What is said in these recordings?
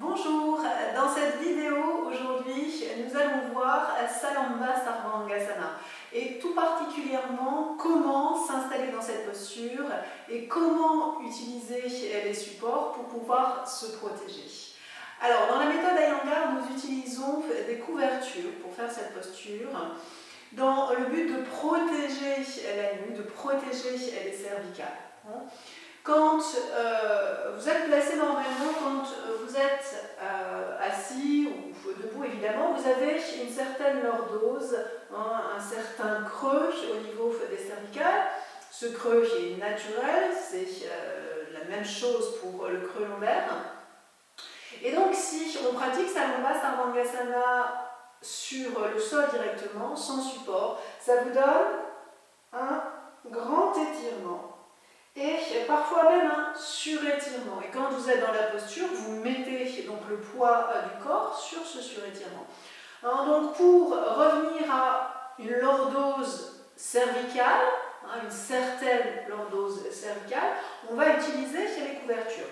Bonjour, dans cette vidéo aujourd'hui nous allons voir Salamba Sarvangasana et tout particulièrement comment s'installer dans cette posture et comment utiliser les supports pour pouvoir se protéger. Alors dans la méthode Iyengar nous utilisons des couvertures pour faire cette posture dans le but de protéger la nuque, de protéger les cervicales. Quand vous êtes placé normalement, quand vous êtes assis ou debout évidemment, vous avez une certaine lordose, un certain creux au niveau des cervicales. Ce creux est naturel, c'est la même chose pour le creux lombaire. Et donc si on pratique Salamba Sarvangasana sur le sol directement, sans support, ça vous donne un grand étirement. Et parfois même un surétirement. Et quand vous êtes dans la posture, vous mettez donc le poids du corps sur ce surétirement. Alors donc pour revenir à une lordose cervicale, une certaine lordose cervicale, on va utiliser les couvertures.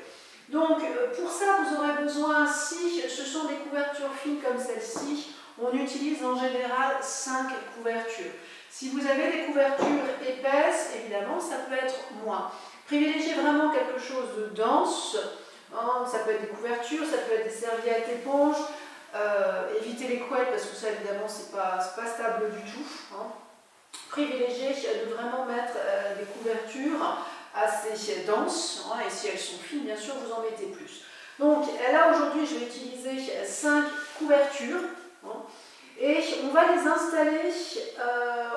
Donc pour ça, vous aurez besoin, si ce sont des couvertures fines comme celle-ci, on utilise en général 5 couvertures. Si vous avez des couvertures épaisses, évidemment, ça peut être moins. Privilégiez vraiment quelque chose de dense. Ça peut être des couvertures, ça peut être des serviettes éponges. Évitez les couettes parce que ça, évidemment, c'est pas stable du tout. Privilégiez de vraiment mettre des couvertures assez denses. Et si elles sont fines, bien sûr, vous en mettez plus. Donc là, aujourd'hui, je vais utiliser 5 couvertures. Et on va les installer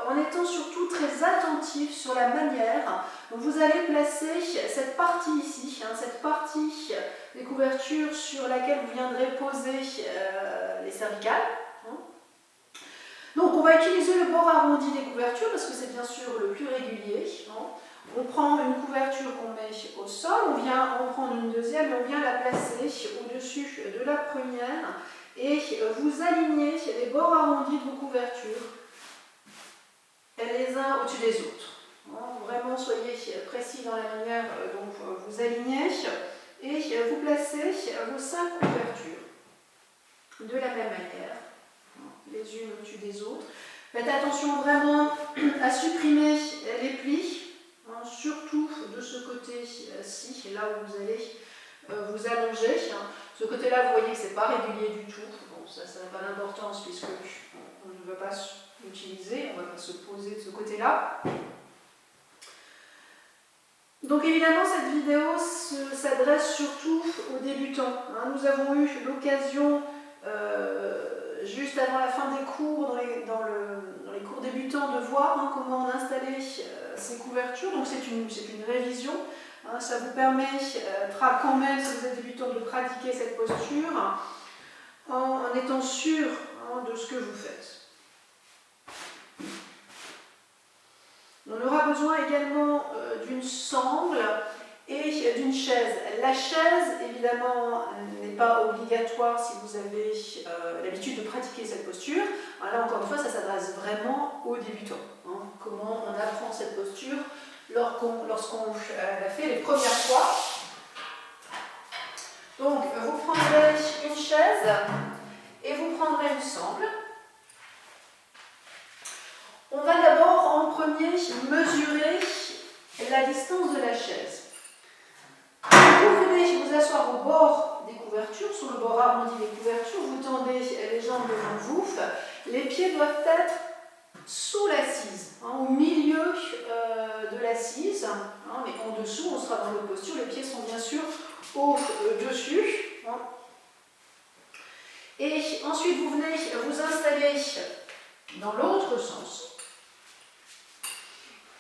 en étant surtout très attentif sur la manière dont vous allez placer cette partie ici, cette partie des couvertures sur laquelle vous viendrez poser les cervicales. Donc on va utiliser le bord arrondi des couvertures parce que c'est bien sûr le plus régulier. On prend une couverture qu'on met au sol, on vient en prendre une deuxième et on vient la placer au-dessus de la première. Et vous alignez les bords arrondis de vos couvertures les uns au-dessus des autres. Vraiment, soyez précis dans la manière dont vous alignez et vous placez vos 5 couvertures de la même manière, les unes au-dessus des autres. Faites attention vraiment à supprimer les plis, surtout de ce côté-ci, là où vous allez vous allonger. Ce côté-là, vous voyez que ce n'est pas régulier du tout. Bon, ça n'a pas d'importance puisque on ne veut pas l'utiliser, on ne va pas se poser de ce côté-là. Donc évidemment, cette vidéo s'adresse surtout aux débutants. Nous avons eu l'occasion, juste avant la fin des cours, dans les cours débutants, de voir comment on installait ces couvertures. Donc c'est une révision. Ça vous permettra quand même, si vous êtes débutant, de pratiquer cette posture en étant sûr de ce que vous faites. On aura besoin également d'une sangle et d'une chaise. La chaise, évidemment, n'est pas obligatoire si vous avez l'habitude de pratiquer cette posture. Là, encore une fois, ça s'adresse vraiment aux débutants. Comment on apprend cette posture lorsqu'on la fait les premières fois. Donc, vous prendrez une chaise et vous prendrez une sangle. On va d'abord en premier mesurer la distance de la chaise. Vous venez vous asseoir au bord des couvertures, sur le bord arrondi des couvertures, vous tendez les jambes devant vous, les pieds doivent être sous l'assise, au milieu de l'assise, mais en dessous, on sera dans l'autre posture, les pieds sont bien sûr au-dessus. Et ensuite, vous venez vous installer dans l'autre sens.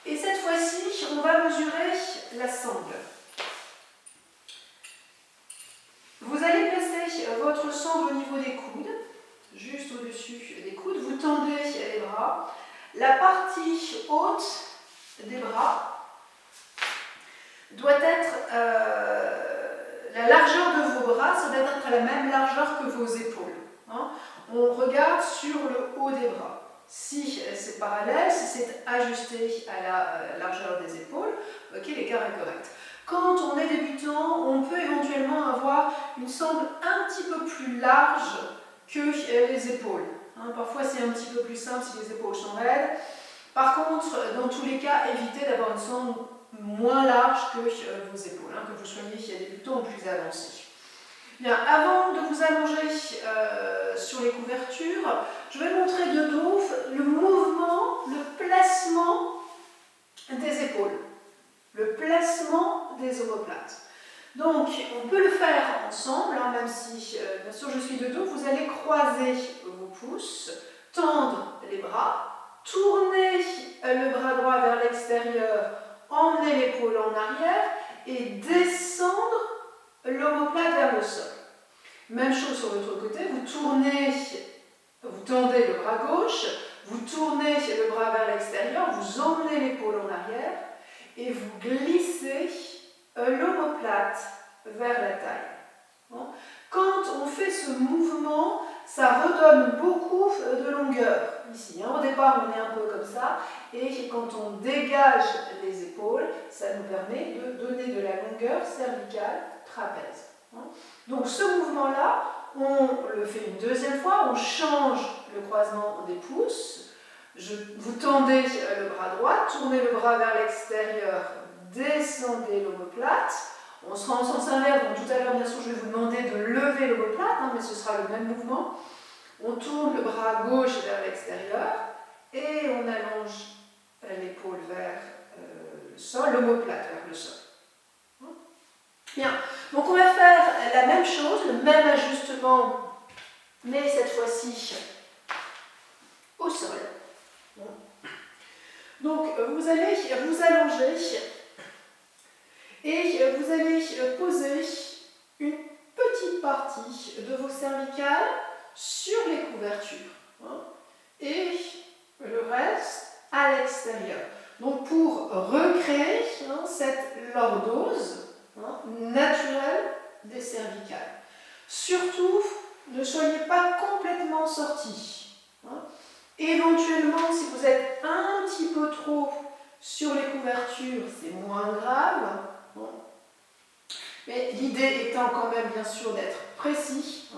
Et cette fois-ci, on va mesurer la sangle. Vous allez placer votre sangle au niveau des coudes, juste au-dessus des coudes. Vous tendez les bras. La partie haute des bras doit être, la largeur de vos bras, ça doit être à la même largeur que vos épaules. On regarde sur le haut des bras. Si c'est parallèle, si c'est ajusté à la largeur des épaules, l'écart est correct. Quand on est débutant, on peut éventuellement avoir une sangle un petit peu plus large que les épaules. Parfois c'est un petit peu plus simple si les épaules sont raides. Par contre, dans tous les cas, évitez d'avoir une sangle moins large que vos épaules, que vous soyez débutant ou plus avancé. Bien, avant de vous allonger sur les couvertures, je vais montrer de dos le mouvement, le placement des épaules, le placement des omoplates. Donc, on peut le faire ensemble, même si, bien sûr, je suis de dos. Vous allez croiser vos pouces, tendre les bras, tourner le bras droit vers l'extérieur, emmener l'épaule en arrière et descendre l'omoplate vers le sol. Même chose sur l'autre côté, vous tendez le bras gauche, vous tournez le bras vers l'extérieur, vous emmenez l'épaule en arrière et vous glissez l'omoplate vers la taille. Quand on fait ce mouvement, ça redonne beaucoup de longueur ici. Au départ, on est un peu comme ça, et quand on dégage les épaules, ça nous permet de donner de la longueur cervicale, trapèze. Donc ce mouvement-là, on le fait une deuxième fois, on change le croisement des pouces. Vous tendez le bras droit, tournez le bras vers l'extérieur, descendez l'omoplate. On sera en sens inverse, donc tout à l'heure, bien sûr, je vais vous demander de lever l'omoplate, mais ce sera le même mouvement. On tourne le bras gauche vers l'extérieur et on allonge l'épaule vers le sol, l'omoplate vers le sol. Bien, donc on va faire la même chose, le même ajustement, mais cette fois-ci au sol. Donc vous allez vous allonger et vous allez poser une petite partie de vos cervicales sur les couvertures et le reste à l'extérieur. Donc pour recréer cette lordose naturelle des cervicales. Surtout, ne soyez pas complètement sortis. Éventuellement, si vous êtes un petit peu trop sur les couvertures, c'est moins grave. Mais l'idée étant quand même bien sûr d'être précis,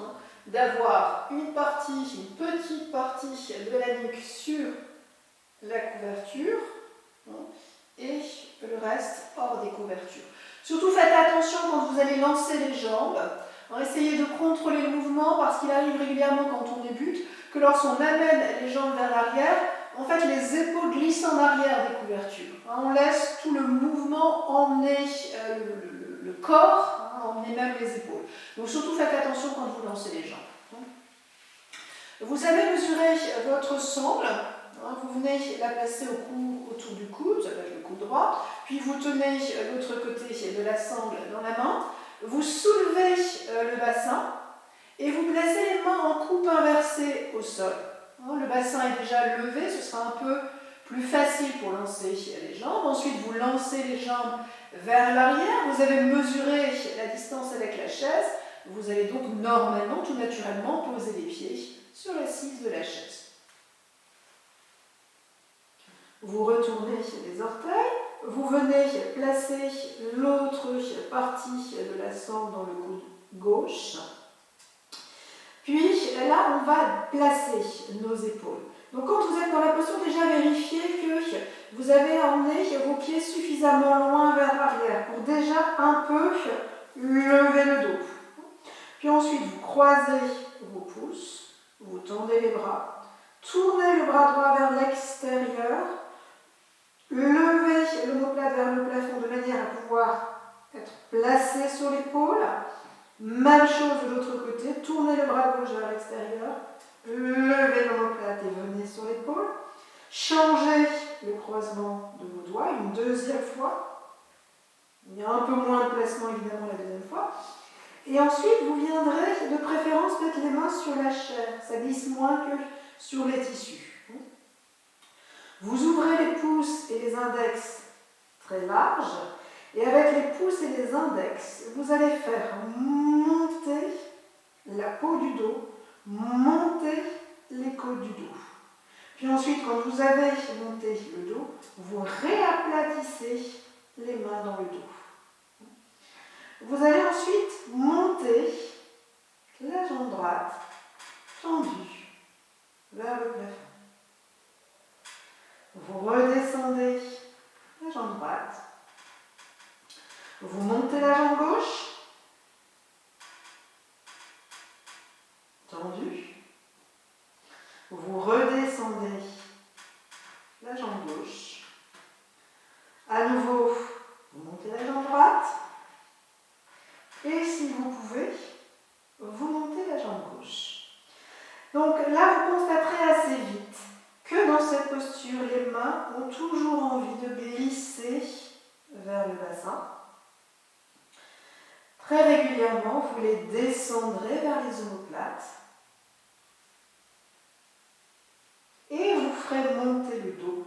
d'avoir une petite partie de la nuque sur la couverture et le reste hors des couvertures. Surtout faites attention quand vous allez lancer les jambes. Essayez de contrôler le mouvement parce qu'il arrive régulièrement quand on débute que lorsqu'on amène les jambes vers l'arrière, en fait les épaules glissent en arrière des couvertures. On laisse tout le mouvement emmener le corps, emmener même les épaules. Donc surtout faites attention quand vous lancez les jambes. Vous avez mesuré votre sangle. Vous venez la placer autour du coude, avec le coude droit, puis vous tenez l'autre côté de la sangle dans la main, vous soulevez le bassin et vous placez les mains en coupe inversée au sol. Le bassin est déjà levé, ce sera un peu plus facile pour lancer les jambes. Ensuite, vous lancez les jambes vers l'arrière, vous avez mesuré la distance avec la chaise, vous allez donc normalement, tout naturellement, poser les pieds sur l'assise de la chaise. Vous retournez les orteils, vous venez placer l'autre partie de la sangle dans le coude gauche. Puis là, on va placer nos épaules. Donc quand vous êtes dans la posture, déjà vérifiez que vous avez emmené vos pieds suffisamment loin vers l'arrière pour déjà un peu lever le dos. Puis ensuite, vous croisez vos pouces, vous tendez les bras, tournez le bras droit vers l'extérieur, levez l'omoplate vers le plafond de manière à pouvoir être placé sur l'épaule. Même chose de l'autre côté, tournez le bras gauche vers l'extérieur, levez l'omoplate et venez sur l'épaule. Changez le croisement de vos doigts une deuxième fois. Il y a un peu moins de placement évidemment la deuxième fois. Et ensuite, vous viendrez de préférence mettre les mains sur la chair. Ça glisse moins que sur les tissus. Vous ouvrez les pouces et les index très larges. Et avec les pouces et les index, vous allez faire monter la peau du dos, monter les côtes du dos. Puis ensuite, quand vous avez monté le dos, vous réaplatissez les mains dans le dos. Vous allez ensuite monter la jambe droite tendue vers le plafond. Vous redescendez la jambe droite. Vous montez la jambe gauche tendue. Vous redescendez la jambe gauche. À nouveau, vous montez la jambe droite. Et si vous pouvez, vous montez la jambe gauche. Donc là, vous constaterez assez vite que dans cette posture, les mains ont toujours envie de glisser vers le bassin. Très régulièrement, vous les descendrez vers les omoplates. Et vous ferez monter le dos,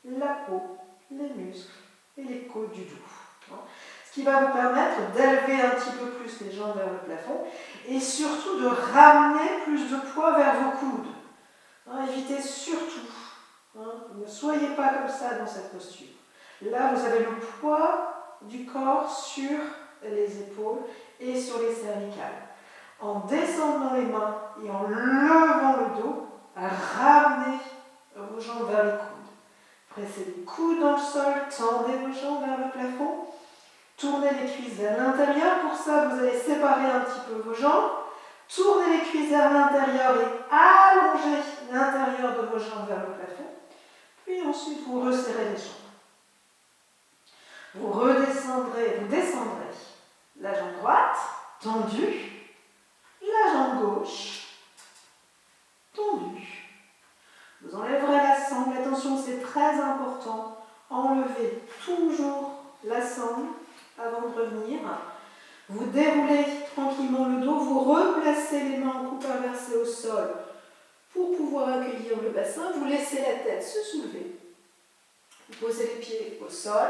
la peau, les muscles et les côtes du dos. Ce qui va vous permettre d'élever un petit peu plus les jambes vers le plafond et surtout de ramener plus de poids vers vos coudes. Évitez surtout, ne soyez pas comme ça dans cette posture. Là, vous avez le poids du corps sur les épaules et sur les cervicales. En descendant les mains et en levant le dos, ramenez vos jambes vers les coudes. Pressez les coudes dans le sol, tendez vos jambes vers le plafond. Tournez les cuisses vers l'intérieur. Pour ça, vous allez séparer un petit peu vos jambes. Tournez les cuisses vers l'intérieur et allongez l'intérieur de vos jambes vers le plafond. Puis ensuite, vous resserrez les jambes. Vous descendrez la jambe droite, tendue. La jambe gauche, tendue. Vous enlèverez la sangle. Attention, c'est très important. Enlevez toujours la sangle avant de revenir. Vous déroulez tranquillement le dos. Vous replacez les mains en coupe inversée au sol pour pouvoir accueillir le bassin. Vous laissez la tête se soulever. Vous posez les pieds au sol.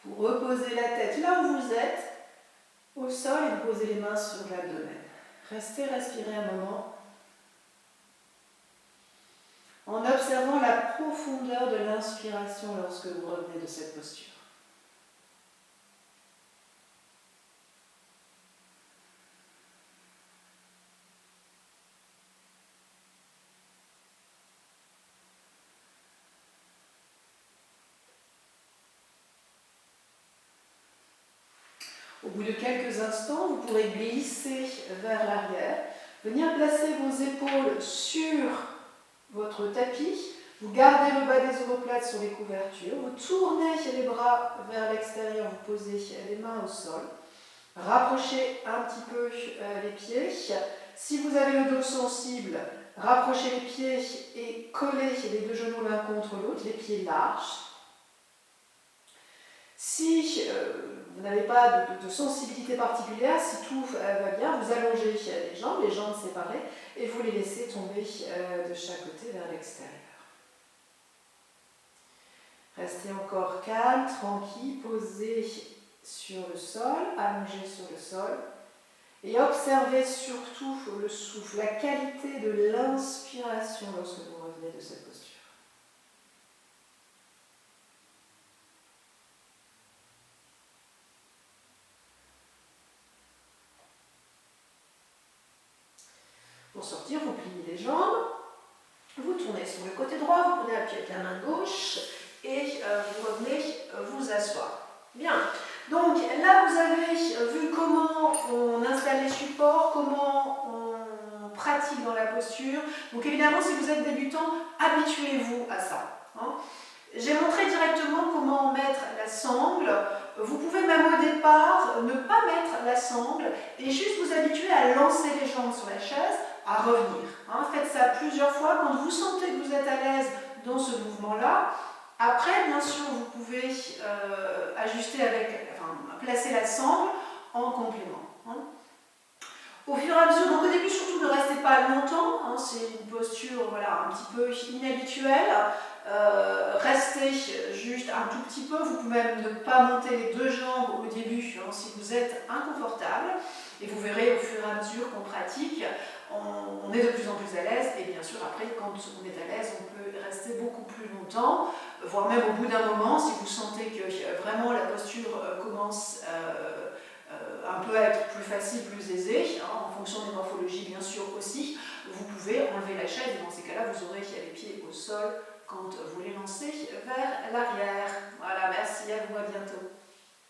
Vous reposez la tête là où vous êtes, au sol, et vous posez les mains sur l'abdomen. Restez respirer un moment en observant la profondeur de l'inspiration lorsque vous revenez de cette posture. Au bout de quelques instants, vous pourrez glisser vers l'arrière, venir placer vos épaules sur votre tapis, vous gardez le bas des omoplates sur les couvertures, vous tournez les bras vers l'extérieur, vous posez les mains au sol, rapprochez un petit peu les pieds. Si vous avez le dos sensible, rapprochez les pieds et collez les deux genoux l'un contre l'autre, les pieds larges. Si vous n'avez pas de sensibilité particulière, si tout va bien, vous allongez les jambes séparées, et vous les laissez tomber de chaque côté vers l'extérieur. Restez encore calme, tranquille, posé sur le sol, allongé sur le sol, et observez surtout le souffle, la qualité de l'inspiration lorsque vous revenez de cette posture. Pour sortir, vous pliez les jambes, vous tournez sur le côté droit, vous prenez appui avec la main gauche et vous revenez vous asseoir. Bien, donc là vous avez vu comment on installe les supports, comment on pratique dans la posture. Donc évidemment, si vous êtes débutant, habituez-vous à ça. J'ai montré directement comment mettre la sangle. Vous pouvez même au départ ne pas mettre la sangle et juste vous habituer à lancer les jambes sur la chaise, à revenir. Faites ça plusieurs fois. Quand vous sentez que vous êtes à l'aise dans ce mouvement-là, après, bien sûr, vous pouvez ajuster placer la sangle en complément. Au fur et à mesure, donc au début, surtout ne restez pas longtemps, c'est une posture un petit peu inhabituelle. Restez juste un tout petit peu, vous pouvez même ne pas monter les deux jambes au début si vous êtes inconfortable, et vous verrez au fur et à mesure qu'on pratique, on est de plus en plus à l'aise, et bien sûr après quand on est à l'aise on peut rester beaucoup plus longtemps, voire même au bout d'un moment si vous sentez que vraiment la posture commence un peu être plus facile, plus aisé, hein, en fonction des morphologies bien sûr aussi, vous pouvez enlever la chaise et dans ces cas-là, vous aurez les pieds au sol quand vous les lancez vers l'arrière. Voilà, merci, à vous, à bientôt.